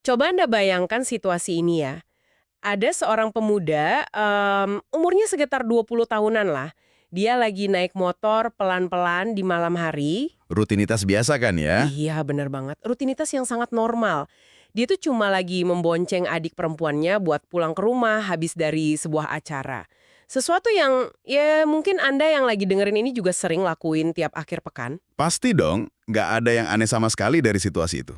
Coba Anda bayangkan situasi ini ya. Ada seorang pemuda, umurnya sekitar 20 tahunan lah. Dia lagi naik motor pelan-pelan di malam hari. Rutinitas biasa kan ya? Iya, bener banget. Rutinitas yang sangat normal. Dia tuh cuma lagi membonceng adik perempuannya buat pulang ke rumah habis dari sebuah acara. Sesuatu yang ya mungkin Anda yang lagi dengerin ini juga sering lakuin tiap akhir pekan. Pasti dong, nggak ada yang aneh sama sekali dari situasi itu.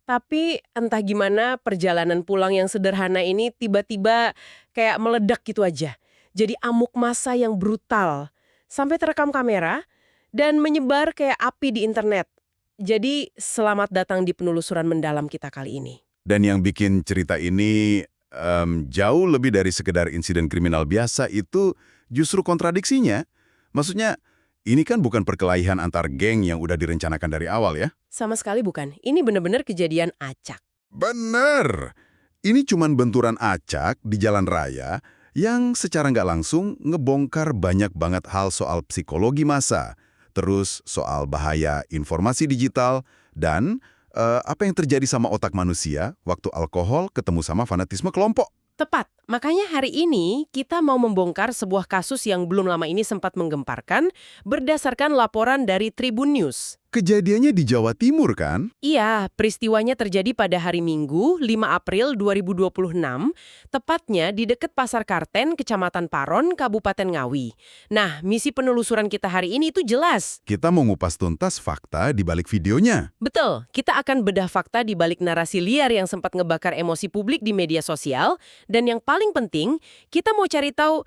Tapi entah gimana perjalanan pulang yang sederhana ini tiba-tiba kayak meledak gitu aja. Jadi amuk massa yang brutal. Sampai terekam kamera dan menyebar kayak api di internet. Jadi selamat datang di penelusuran mendalam kita kali ini. Dan yang bikin cerita ini jauh lebih dari sekedar insiden kriminal biasa itu justru kontradiksinya. Maksudnya, ini kan bukan perkelahian antar geng yang udah direncanakan dari awal ya. Sama sekali bukan. Ini benar-benar kejadian acak. Bener! Ini cuman benturan acak di jalan raya yang secara nggak langsung ngebongkar banyak banget hal soal psikologi massa, terus soal bahaya informasi digital, dan apa yang terjadi sama otak manusia waktu alkohol ketemu sama fanatisme kelompok. Tepat. Makanya hari ini kita mau membongkar sebuah kasus yang belum lama ini sempat menggemparkan berdasarkan laporan dari Tribun News. Kejadiannya di Jawa Timur kan? Iya, peristiwanya terjadi pada hari Minggu, 5 April 2026, tepatnya di dekat Pasar Karten, Kecamatan Paron, Kabupaten Ngawi. Nah, misi penelusuran kita hari ini itu jelas. Kita mau ngupas tuntas fakta di balik videonya. Betul, kita akan bedah fakta di balik narasi liar yang sempat ngebakar emosi publik di media sosial, dan yang paling penting, kita mau cari tahu,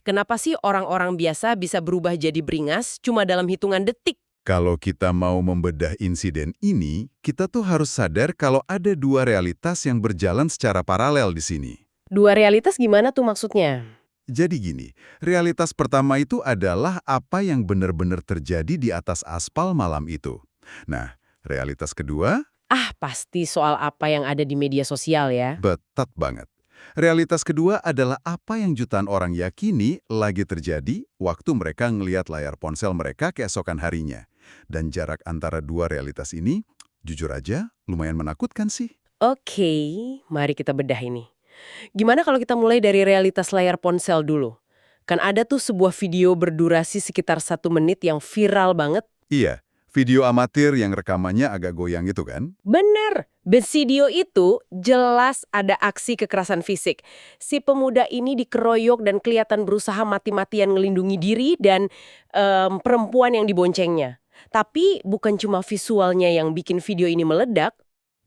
kenapa sih orang-orang biasa bisa berubah jadi beringas cuma dalam hitungan detik? Kalau kita mau membedah insiden ini, kita tuh harus sadar kalau ada dua realitas yang berjalan secara paralel di sini. Dua realitas gimana tuh maksudnya? Jadi gini, realitas pertama itu adalah apa yang benar-benar terjadi di atas aspal malam itu. Nah, realitas kedua, Ah, pasti soal apa yang ada di media sosial ya. betat banget. Realitas kedua adalah apa yang jutaan orang yakini lagi terjadi waktu mereka ngelihat layar ponsel mereka keesokan harinya. Dan jarak antara dua realitas ini, jujur aja, lumayan menakutkan sih. Oke, mari kita bedah ini. Gimana kalau kita mulai dari realitas layar ponsel dulu? Kan ada tuh sebuah video berdurasi sekitar 1 menit yang viral banget. Iya, video amatir yang rekamannya agak goyang itu kan? Bener, di video itu jelas ada aksi kekerasan fisik. Si pemuda ini dikeroyok dan kelihatan berusaha mati-matian ngelindungi diri dan perempuan yang diboncengnya. Tapi bukan cuma visualnya yang bikin video ini meledak.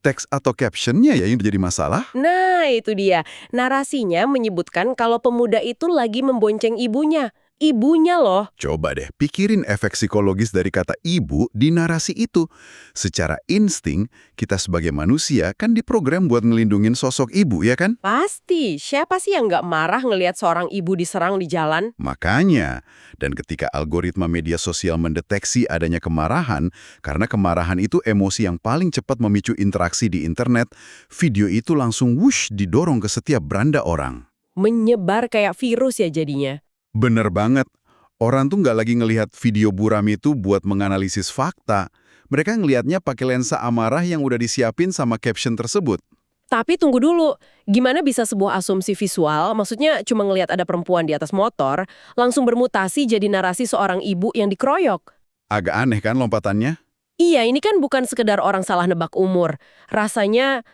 Teks atau captionnya ya yang jadi masalah? Nah, itu dia. Narasinya menyebutkan kalau pemuda itu lagi membonceng ibunya. Ibunya loh. Coba deh, pikirin efek psikologis dari kata ibu di narasi itu. Secara insting, kita sebagai manusia kan diprogram buat ngelindungin sosok ibu, ya kan? Pasti. Siapa sih yang nggak marah ngelihat seorang ibu diserang di jalan? Makanya, dan ketika algoritma media sosial mendeteksi adanya kemarahan, karena kemarahan itu emosi yang paling cepat memicu interaksi di internet, video itu langsung wush didorong ke setiap beranda orang. Menyebar kayak virus ya jadinya. Bener banget. Orang tuh nggak lagi ngelihat video buram itu buat menganalisis fakta. Mereka ngelihatnya pakai lensa amarah yang udah disiapin sama caption tersebut. Tapi tunggu dulu, gimana bisa sebuah asumsi visual, maksudnya cuma ngelihat ada perempuan di atas motor, langsung bermutasi jadi narasi seorang ibu yang dikeroyok? Agak aneh kan lompatannya? Iya, ini kan bukan sekedar orang salah nebak umur. Rasanya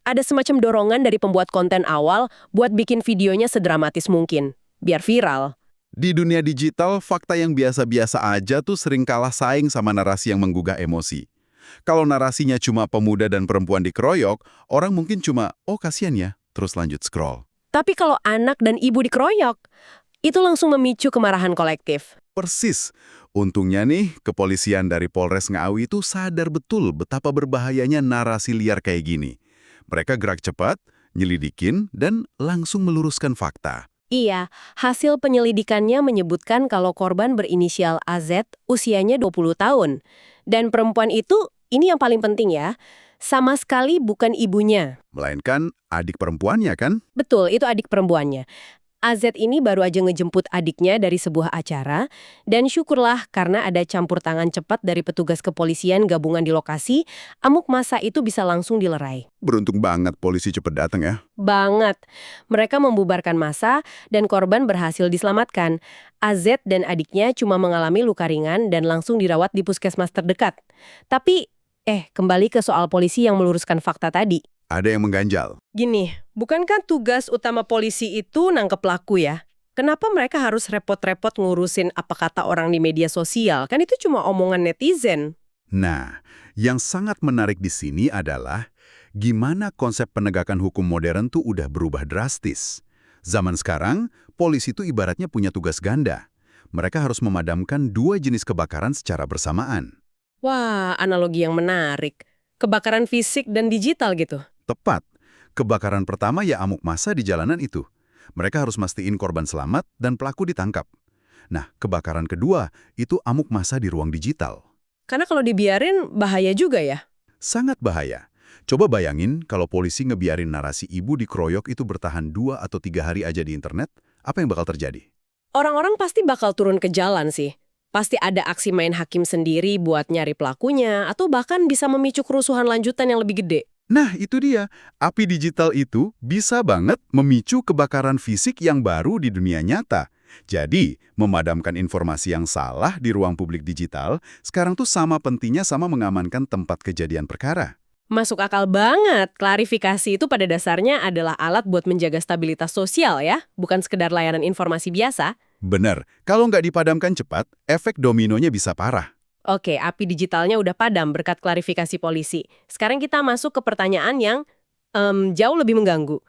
ada semacam dorongan dari pembuat konten awal buat bikin videonya sedramatis mungkin, biar viral. Di dunia digital, fakta yang biasa-biasa aja tuh sering kalah saing sama narasi yang menggugah emosi. Kalau narasinya cuma pemuda dan perempuan dikeroyok, orang mungkin cuma, oh kasihan ya, terus lanjut scroll. Tapi kalau anak dan ibu dikeroyok, itu langsung memicu kemarahan kolektif. Persis. Untungnya nih, kepolisian dari Polres Ngawi itu sadar betul betapa berbahayanya narasi liar kayak gini. Mereka gerak cepat, nyelidikin, dan langsung meluruskan fakta. Iya, hasil penyelidikannya menyebutkan kalau korban berinisial AZ usianya 20 tahun. Dan perempuan itu, ini yang paling penting ya, sama sekali bukan ibunya. Melainkan adik perempuannya kan? Betul, itu adik perempuannya. AZ ini baru aja ngejemput adiknya dari sebuah acara, dan syukurlah karena ada campur tangan cepat dari petugas kepolisian gabungan di lokasi, amuk massa itu bisa langsung dilerai. Beruntung banget polisi cepet datang ya. Banget. Mereka membubarkan massa dan korban berhasil diselamatkan. AZ dan adiknya cuma mengalami luka ringan dan langsung dirawat di puskesmas terdekat. Tapi, kembali ke soal polisi yang meluruskan fakta tadi. Ada yang mengganjal. Gini, bukankah tugas utama polisi itu nangkep pelaku ya? Kenapa mereka harus repot-repot ngurusin apa kata orang di media sosial? Kan itu cuma omongan netizen. Nah, yang sangat menarik di sini adalah gimana konsep penegakan hukum modern tuh udah berubah drastis. Zaman sekarang, polisi itu ibaratnya punya tugas ganda. Mereka harus memadamkan 2 jenis kebakaran secara bersamaan. Wah, analogi yang menarik. Kebakaran fisik dan digital gitu. Tepat. Kebakaran pertama ya amuk massa di jalanan itu. Mereka harus mastiin korban selamat dan pelaku ditangkap. Nah, kebakaran kedua itu amuk massa di ruang digital. Karena kalau dibiarin bahaya juga ya. Sangat bahaya. Coba bayangin kalau polisi ngebiarin narasi ibu dikeroyok itu bertahan 2 atau 3 hari aja di internet, apa yang bakal terjadi? Orang-orang pasti bakal turun ke jalan sih. Pasti ada aksi main hakim sendiri buat nyari pelakunya, atau bahkan bisa memicu kerusuhan lanjutan yang lebih gede. Nah, itu dia. Api digital itu bisa banget memicu kebakaran fisik yang baru di dunia nyata. Jadi, memadamkan informasi yang salah di ruang publik digital sekarang tuh sama pentingnya sama mengamankan tempat kejadian perkara. Masuk akal banget. Klarifikasi itu pada dasarnya adalah alat buat menjaga stabilitas sosial ya, bukan sekedar layanan informasi biasa. Bener, kalau nggak dipadamkan cepat, efek dominonya bisa parah. Oke, api digitalnya udah padam berkat klarifikasi polisi. Sekarang kita masuk ke pertanyaan yang jauh lebih mengganggu.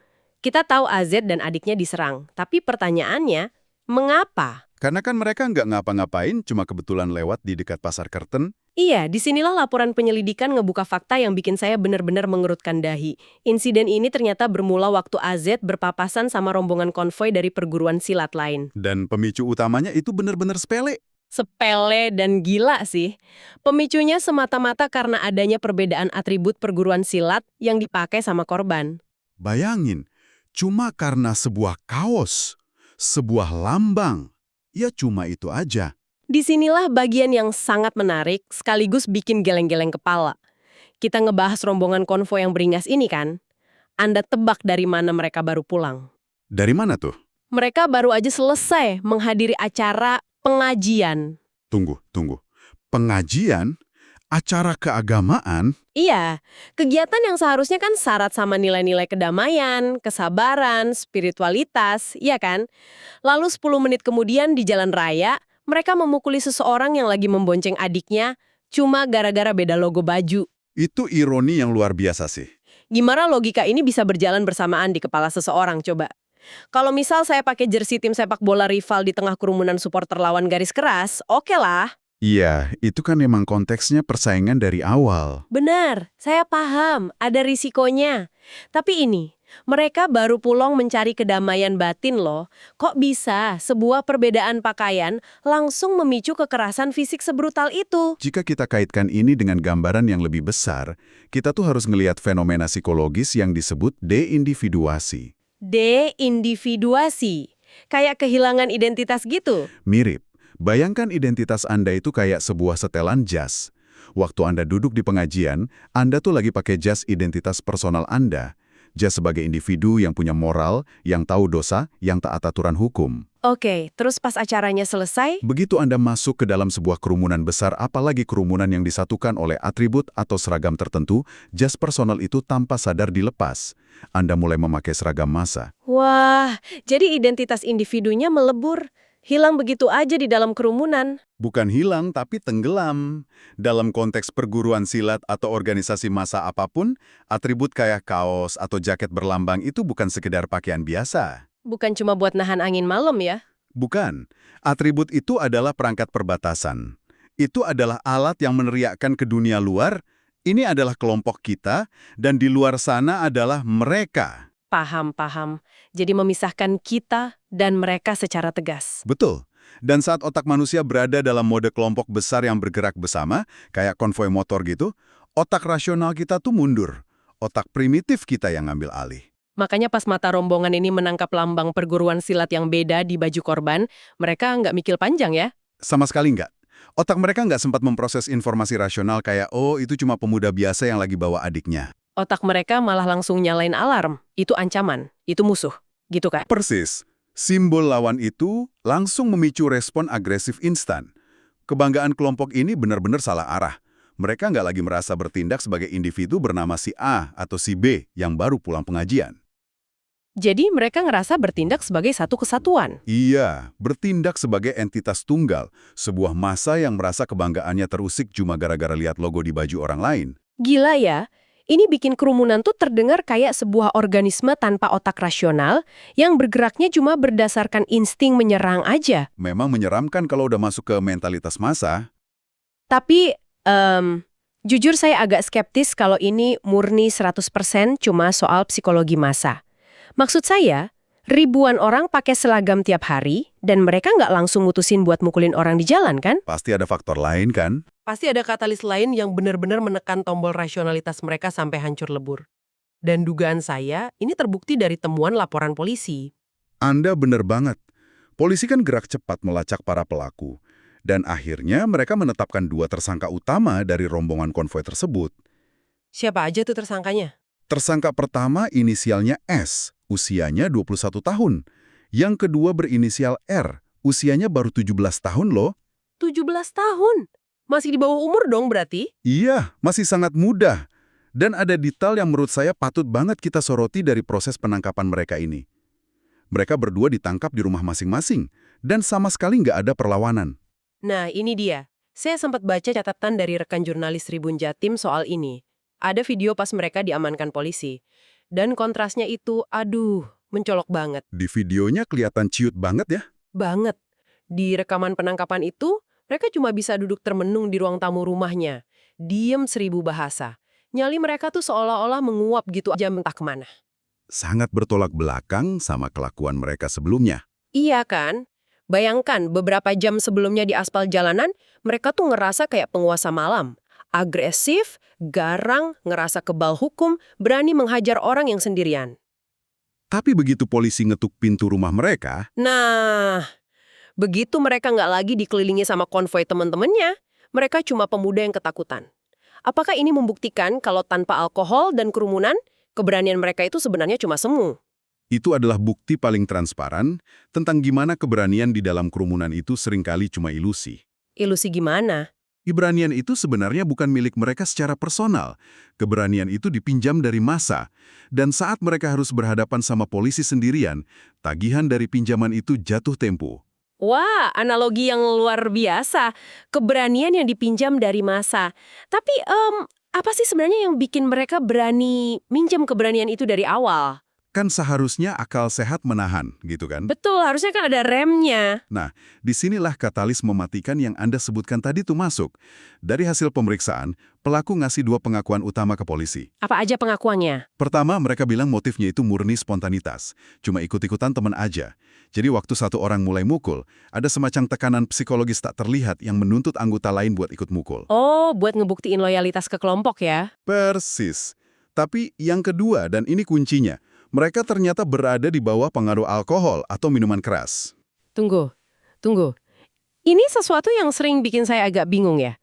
Kita tahu AZ dan adiknya diserang, tapi pertanyaannya, mengapa? Karena kan mereka nggak ngapa-ngapain, cuma kebetulan lewat di dekat pasar Kerten. Iya, disinilah laporan penyelidikan ngebuka fakta yang bikin saya benar-benar mengerutkan dahi. Insiden ini ternyata bermula waktu AZ berpapasan sama rombongan konvoi dari perguruan silat lain. Dan pemicu utamanya itu bener-bener sepele. Sepele dan gila sih. Pemicunya semata-mata karena adanya perbedaan atribut perguruan silat yang dipakai sama korban. Bayangin, cuma karena sebuah kaos, sebuah lambang, ya cuma itu aja. Disinilah bagian yang sangat menarik sekaligus bikin geleng-geleng kepala. Kita ngebahas rombongan konvoi yang beringas ini kan? Anda tebak dari mana mereka baru pulang? Dari mana tuh? Mereka baru aja selesai menghadiri acara pengajian. Tunggu. Pengajian? Acara keagamaan? Iya, kegiatan yang seharusnya kan syarat sama nilai-nilai kedamaian, kesabaran, spiritualitas, iya kan? Lalu 10 menit kemudian di jalan raya, mereka memukuli seseorang yang lagi membonceng adiknya cuma gara-gara beda logo baju. Itu ironi yang luar biasa sih. Gimana logika ini bisa berjalan bersamaan di kepala seseorang, coba? Kalau misal saya pakai jersey tim sepak bola rival di tengah kerumunan supporter lawan garis keras, oke lah. Iya, itu kan memang konteksnya persaingan dari awal. Benar, saya paham, ada risikonya. Tapi ini, mereka baru pulang mencari kedamaian batin loh. Kok bisa sebuah perbedaan pakaian langsung memicu kekerasan fisik sebrutal itu? Jika kita kaitkan ini dengan gambaran yang lebih besar, kita tuh harus ngelihat fenomena psikologis yang disebut deindividuasi. Deindividuasi, kayak kehilangan identitas gitu. Mirip. Bayangkan identitas Anda itu kayak sebuah setelan jas. Waktu Anda duduk di pengajian, Anda tuh lagi pakai jas identitas personal Anda. Jas sebagai individu yang punya moral, yang tahu dosa, yang taat aturan hukum. Oke, terus pas acaranya selesai, Begitu Anda masuk ke dalam sebuah kerumunan besar, apalagi kerumunan yang disatukan oleh atribut atau seragam tertentu, jas personal itu tanpa sadar dilepas. Anda mulai memakai seragam massa. wah, jadi identitas individunya melebur. Hilang begitu aja di dalam kerumunan. Bukan hilang, tapi tenggelam. Dalam konteks perguruan silat atau organisasi massa apapun, atribut kayak kaos atau jaket berlambang itu bukan sekedar pakaian biasa. Bukan cuma buat nahan angin malam ya. Bukan. Atribut itu adalah perangkat perbatasan. Itu adalah alat yang meneriakkan ke dunia luar, ini adalah kelompok kita, dan di luar sana adalah mereka. Paham. Jadi memisahkan kita dan mereka secara tegas. Betul. Dan saat otak manusia berada dalam mode kelompok besar yang bergerak bersama, kayak konvoi motor gitu, otak rasional kita tuh mundur. Otak primitif kita yang ngambil alih. Makanya pas mata rombongan ini menangkap lambang perguruan silat yang beda di baju korban, mereka nggak mikir panjang ya. Sama sekali nggak. Otak mereka nggak sempat memproses informasi rasional kayak, oh itu cuma pemuda biasa yang lagi bawa adiknya. Otak mereka malah langsung nyalain alarm. Itu ancaman, itu musuh. Gitu kan? Persis. Simbol lawan itu langsung memicu respon agresif instan. Kebanggaan kelompok ini benar-benar salah arah. Mereka nggak lagi merasa bertindak sebagai individu bernama si A atau si B yang baru pulang pengajian. Jadi mereka ngerasa bertindak sebagai satu kesatuan. Iya, bertindak sebagai entitas tunggal, sebuah massa yang merasa kebanggaannya terusik cuma gara-gara lihat logo di baju orang lain. Gila ya, ini bikin kerumunan tuh terdengar kayak sebuah organisme tanpa otak rasional yang bergeraknya cuma berdasarkan insting menyerang aja. Memang menyeramkan kalau udah masuk ke mentalitas massa. Tapi, jujur saya agak skeptis kalau ini murni 100% cuma soal psikologi massa. Maksud saya, ribuan orang pakai seragam tiap hari dan mereka nggak langsung mutusin buat mukulin orang di jalan kan? Pasti ada faktor lain kan? Pasti ada katalis lain yang benar-benar menekan tombol rasionalitas mereka sampai hancur lebur. Dan dugaan saya, ini terbukti dari temuan laporan polisi. Anda bener banget. Polisi kan gerak cepat melacak para pelaku. Dan akhirnya mereka menetapkan 2 tersangka utama dari rombongan konvoi tersebut. Siapa aja tuh tersangkanya? Tersangka pertama inisialnya S, usianya 21 tahun. Yang kedua berinisial R, usianya baru 17 tahun loh. 17 tahun? Masih di bawah umur dong berarti? Iya, masih sangat muda. Dan ada detail yang menurut saya patut banget kita soroti dari proses penangkapan mereka ini. Mereka berdua ditangkap di rumah masing-masing, dan sama sekali nggak ada perlawanan. Nah, ini dia. Saya sempat baca catatan dari rekan jurnalis Tribun Jatim soal ini. Ada video pas mereka diamankan polisi. Dan kontrasnya itu, aduh, mencolok banget. Di videonya kelihatan ciut banget ya. Banget. Di rekaman penangkapan itu, mereka cuma bisa duduk termenung di ruang tamu rumahnya. Diem 1000 bahasa. Nyali mereka tuh seolah-olah menguap gitu aja mentah kemana. Sangat bertolak belakang sama kelakuan mereka sebelumnya. Iya kan? Bayangkan beberapa jam sebelumnya di aspal jalanan, mereka tuh ngerasa kayak penguasa malam. Agresif, garang, ngerasa kebal hukum, berani menghajar orang yang sendirian. Tapi begitu polisi ngetuk pintu rumah mereka, Nah, begitu mereka nggak lagi dikelilingi sama konvoi teman-temannya, mereka cuma pemuda yang ketakutan. Apakah ini membuktikan kalau tanpa alkohol dan kerumunan, keberanian mereka itu sebenarnya cuma semu? itu adalah bukti paling transparan tentang gimana keberanian di dalam kerumunan itu seringkali cuma ilusi. Ilusi gimana? Keberanian itu sebenarnya bukan milik mereka secara personal. Keberanian itu dipinjam dari massa. Dan saat mereka harus berhadapan sama polisi sendirian, tagihan dari pinjaman itu jatuh tempo. Wah, analogi yang luar biasa. Keberanian yang dipinjam dari massa. Tapi, apa sih sebenarnya yang bikin mereka berani minjam keberanian itu dari awal? Kan seharusnya akal sehat menahan, gitu kan? Betul, harusnya kan ada remnya. Nah, disinilah katalis mematikan yang Anda sebutkan tadi tuh masuk. Dari hasil pemeriksaan, pelaku ngasih 2 pengakuan utama ke polisi. Apa aja pengakuannya? Pertama, mereka bilang motifnya itu murni spontanitas. Cuma ikut-ikutan teman aja. Jadi waktu satu orang mulai mukul, ada semacam tekanan psikologis tak terlihat yang menuntut anggota lain buat ikut mukul. Oh, buat ngebuktiin loyalitas ke kelompok ya? Persis. Tapi yang kedua, dan ini kuncinya, mereka ternyata berada di bawah pengaruh alkohol atau minuman keras. Tunggu. Ini sesuatu yang sering bikin saya agak bingung ya.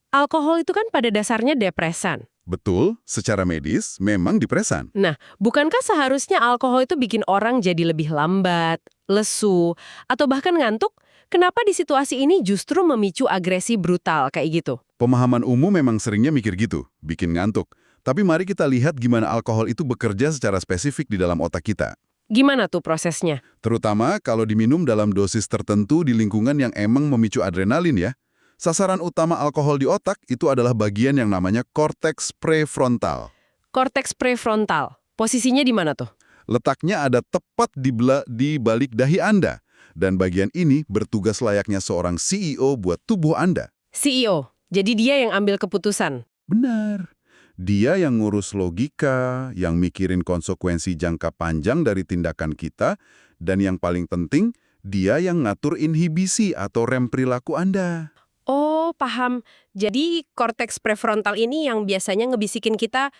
Alkohol itu kan pada dasarnya depresan. Betul, secara medis memang depresan. Nah, bukankah seharusnya alkohol itu bikin orang jadi lebih lambat, lesu, atau bahkan ngantuk? Kenapa di situasi ini justru memicu agresi brutal kayak gitu? Pemahaman umum memang seringnya mikir gitu, bikin ngantuk. Tapi mari kita lihat gimana alkohol itu bekerja secara spesifik di dalam otak kita. Gimana tuh prosesnya? Terutama kalau diminum dalam dosis tertentu di lingkungan yang emang memicu adrenalin ya. Sasaran utama alkohol di otak itu adalah bagian yang namanya korteks prefrontal. Korteks prefrontal. Posisinya di mana tuh? Letaknya ada tepat di balik dahi Anda. Dan bagian ini bertugas layaknya seorang CEO buat tubuh Anda. CEO. Jadi dia yang ambil keputusan. Benar. Dia yang ngurus logika, yang mikirin konsekuensi jangka panjang dari tindakan kita, dan yang paling penting, dia yang ngatur inhibisi atau rem perilaku Anda. Oh, paham. Jadi korteks prefrontal ini yang biasanya ngebisikin kita,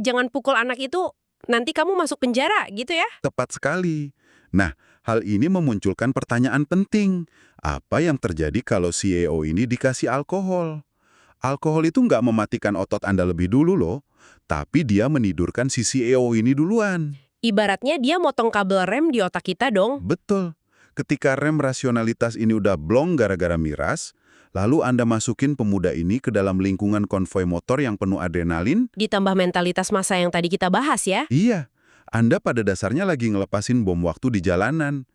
jangan pukul anak itu, nanti kamu masuk penjara gitu ya? Tepat sekali. Nah, hal ini memunculkan pertanyaan penting. Apa yang terjadi kalau CEO ini dikasih alkohol? Alkohol itu nggak mematikan otot Anda lebih dulu loh, tapi dia menidurkan si CEO ini duluan. Ibaratnya dia motong kabel rem di otak kita dong. Betul. Ketika rem rasionalitas ini udah blong gara-gara miras, lalu Anda masukin pemuda ini ke dalam lingkungan konvoi motor yang penuh adrenalin, Ditambah mentalitas massa yang tadi kita bahas ya. iya, Anda pada dasarnya lagi ngelepasin bom waktu di jalanan.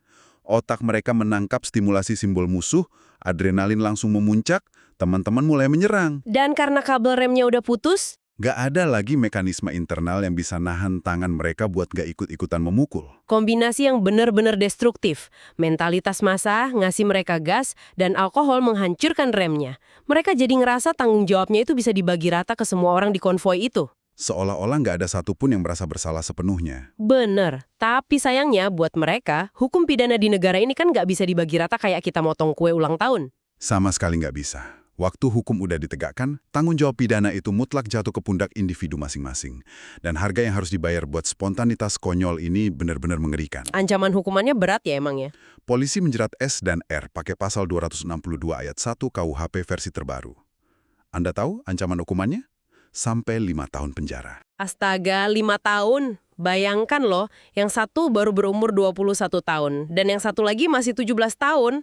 Otak mereka menangkap stimulasi simbol musuh, adrenalin langsung memuncak, teman-teman mulai menyerang. Dan karena kabel remnya udah putus, Nggak ada lagi mekanisme internal yang bisa nahan tangan mereka buat nggak ikut-ikutan memukul. kombinasi yang benar-benar destruktif. Mentalitas massa ngasih mereka gas dan alkohol menghancurkan remnya. Mereka jadi ngerasa tanggung jawabnya itu bisa dibagi rata ke semua orang di konvoi itu. Seolah-olah nggak ada satupun yang merasa bersalah sepenuhnya. Bener, tapi sayangnya buat mereka, hukum pidana di negara ini kan nggak bisa dibagi rata kayak kita motong kue ulang tahun. Sama sekali nggak bisa. Waktu hukum udah ditegakkan, tanggung jawab pidana itu mutlak jatuh ke pundak individu masing-masing. Dan harga yang harus dibayar buat spontanitas konyol ini benar-benar mengerikan. Ancaman hukumannya berat ya emang ya? Polisi menjerat S dan R pakai pasal 262 ayat 1 KUHP versi terbaru. Anda tahu ancaman hukumannya? Sampai 5 tahun penjara. Astaga, 5 tahun. Bayangkan loh, yang satu baru berumur 21 tahun, dan yang satu lagi masih 17 tahun.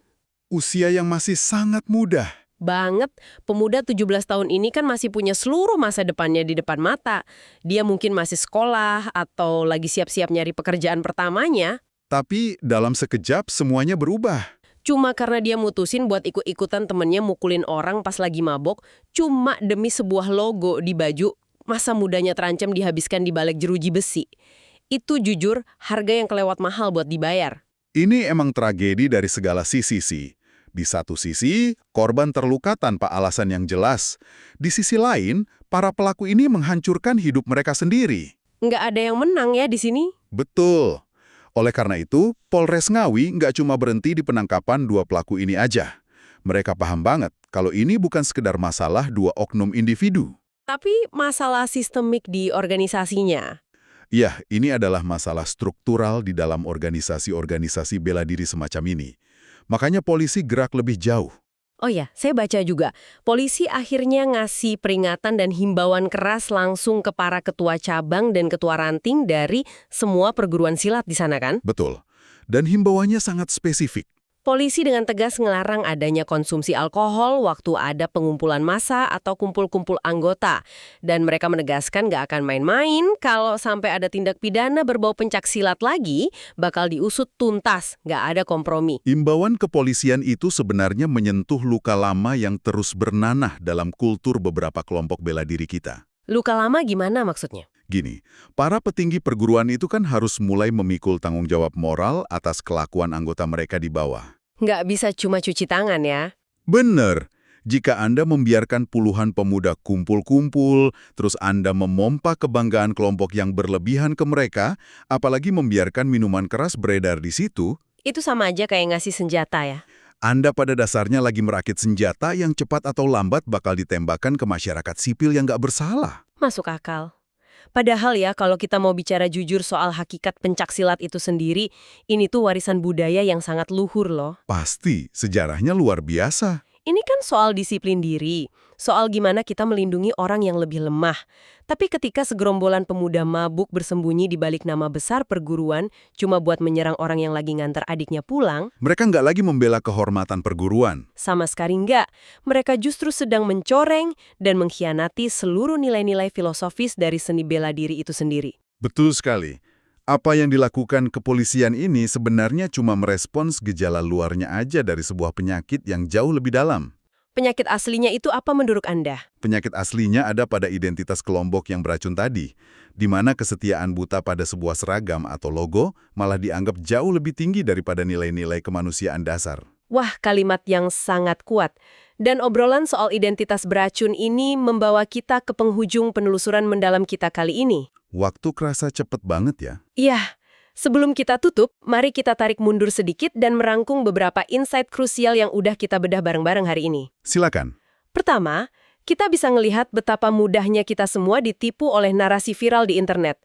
Usia yang masih sangat muda. Banget, pemuda 17 tahun ini kan masih punya seluruh masa depannya di depan mata. Dia mungkin masih sekolah atau lagi siap-siap nyari pekerjaan pertamanya. Tapi dalam sekejap semuanya berubah. Cuma karena dia mutusin buat ikut-ikutan temennya mukulin orang pas lagi mabok, cuma demi sebuah logo di baju, masa mudanya terancam dihabiskan di balik jeruji besi. Itu jujur harga yang kelewat mahal buat dibayar. Ini emang tragedi dari segala sisi sih. Di satu sisi, korban terluka tanpa alasan yang jelas. Di sisi lain, para pelaku ini menghancurkan hidup mereka sendiri. Nggak ada yang menang ya di sini. Betul. Oleh karena itu, Polres Ngawi nggak cuma berhenti di penangkapan dua pelaku ini aja. Mereka paham banget kalau ini bukan sekedar masalah dua oknum individu. Tapi masalah sistemik di organisasinya. Ya, ini adalah masalah struktural di dalam organisasi-organisasi bela diri semacam ini. Makanya polisi gerak lebih jauh. Oh ya, saya baca juga. Polisi akhirnya ngasih peringatan dan himbauan keras langsung ke para ketua cabang dan ketua ranting dari semua perguruan silat di sana kan? Betul. Dan himbauannya sangat spesifik. Polisi dengan tegas ngelarang adanya konsumsi alkohol waktu ada pengumpulan massa atau kumpul-kumpul anggota. Dan mereka menegaskan nggak akan main-main kalau sampai ada tindak pidana berbau pencak silat lagi, bakal diusut tuntas, nggak ada kompromi. Imbauan kepolisian itu sebenarnya menyentuh luka lama yang terus bernanah dalam kultur beberapa kelompok bela diri kita. Luka lama gimana maksudnya? Gini, para petinggi perguruan itu kan harus mulai memikul tanggung jawab moral atas kelakuan anggota mereka di bawah. Nggak bisa cuma cuci tangan ya. Bener, jika Anda membiarkan puluhan pemuda kumpul-kumpul, terus Anda memompa kebanggaan kelompok yang berlebihan ke mereka, apalagi membiarkan minuman keras beredar di situ, Itu sama aja kayak ngasih senjata ya. Anda pada dasarnya lagi merakit senjata yang cepat atau lambat bakal ditembakkan ke masyarakat sipil yang nggak bersalah. Masuk akal. Padahal ya, kalau kita mau bicara jujur soal hakikat pencak silat itu sendiri, ini tuh warisan budaya yang sangat luhur loh. Pasti, sejarahnya luar biasa. Ini kan soal disiplin diri, soal gimana kita melindungi orang yang lebih lemah. Tapi ketika segerombolan pemuda mabuk bersembunyi di balik nama besar perguruan, cuma buat menyerang orang yang lagi nganter adiknya pulang, Mereka nggak lagi membela kehormatan perguruan. sama sekali enggak. Mereka justru sedang mencoreng dan mengkhianati seluruh nilai-nilai filosofis dari seni bela diri itu sendiri. Betul sekali. Apa yang dilakukan kepolisian ini sebenarnya cuma merespons gejala luarnya aja dari sebuah penyakit yang jauh lebih dalam. Penyakit aslinya itu apa menurut Anda? Penyakit aslinya ada pada identitas kelompok yang beracun tadi, di mana kesetiaan buta pada sebuah seragam atau logo malah dianggap jauh lebih tinggi daripada nilai-nilai kemanusiaan dasar. Wah, kalimat yang sangat kuat. Dan obrolan soal identitas beracun ini membawa kita ke penghujung penelusuran mendalam kita kali ini. Waktu kerasa cepet banget ya. Iya, sebelum kita tutup, mari kita tarik mundur sedikit dan merangkum beberapa insight krusial yang udah kita bedah bareng-bareng hari ini. Silakan. Pertama, kita bisa ngelihat betapa mudahnya kita semua ditipu oleh narasi viral di internet.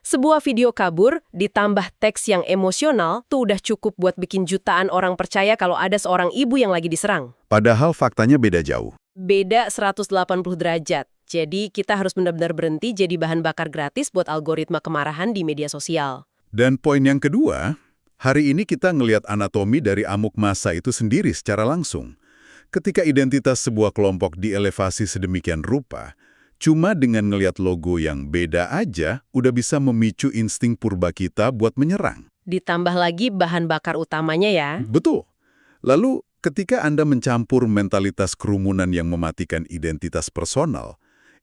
Sebuah video kabur ditambah teks yang emosional tuh udah cukup buat bikin jutaan orang percaya kalau ada seorang ibu yang lagi diserang. Padahal faktanya beda jauh. Beda 180 derajat. Jadi kita harus benar-benar berhenti jadi bahan bakar gratis buat algoritma kemarahan di media sosial. Dan poin yang kedua, hari ini kita ngelihat anatomi dari amuk massa itu sendiri secara langsung. Ketika identitas sebuah kelompok dielevasi sedemikian rupa, cuma dengan ngelihat logo yang beda aja udah bisa memicu insting purba kita buat menyerang. Ditambah lagi bahan bakar utamanya ya. Betul. Lalu, ketika Anda mencampur mentalitas kerumunan yang mematikan identitas personal,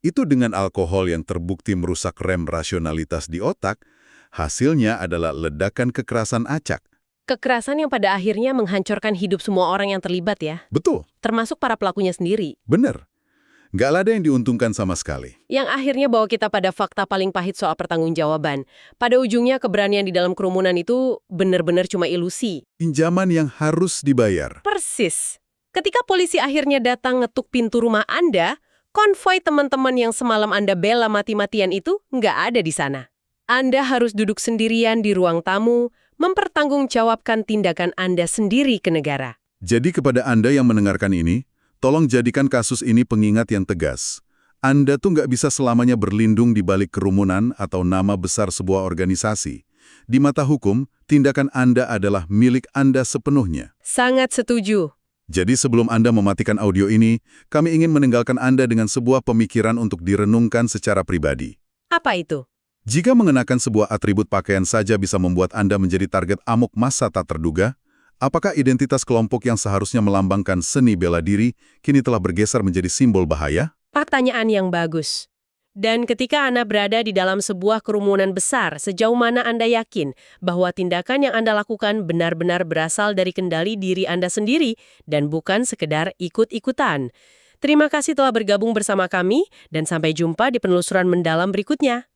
itu dengan alkohol yang terbukti merusak rem rasionalitas di otak, hasilnya adalah ledakan kekerasan acak. Kekerasan yang pada akhirnya menghancurkan hidup semua orang yang terlibat ya. Betul, Termasuk para pelakunya sendiri. bener. Nggak ada yang diuntungkan sama sekali. Yang akhirnya bawa kita pada fakta paling pahit soal pertanggungjawaban. Pada ujungnya keberanian di dalam kerumunan itu benar-benar cuma ilusi. Pinjaman yang harus dibayar. Persis. Ketika polisi akhirnya datang ngetuk pintu rumah Anda, konvoi teman-teman yang semalam Anda bela mati-matian itu nggak ada di sana. Anda harus duduk sendirian di ruang tamu, mempertanggungjawabkan tindakan Anda sendiri ke negara. Jadi kepada Anda yang mendengarkan ini, tolong jadikan kasus ini pengingat yang tegas. Anda tuh nggak bisa selamanya berlindung di balik kerumunan atau nama besar sebuah organisasi. Di mata hukum, tindakan Anda adalah milik Anda sepenuhnya. Sangat setuju. Jadi sebelum Anda mematikan audio ini, kami ingin meninggalkan Anda dengan sebuah pemikiran untuk direnungkan secara pribadi. Apa itu? Jika mengenakan sebuah atribut pakaian saja bisa membuat Anda menjadi target amuk massa tak terduga, apakah identitas kelompok yang seharusnya melambangkan seni bela diri kini telah bergeser menjadi simbol bahaya? Pertanyaan yang bagus. Dan ketika Anda berada di dalam sebuah kerumunan besar, sejauh mana Anda yakin bahwa tindakan yang Anda lakukan benar-benar berasal dari kendali diri Anda sendiri dan bukan sekedar ikut-ikutan? Terima kasih telah bergabung bersama kami dan sampai jumpa di penelusuran mendalam berikutnya.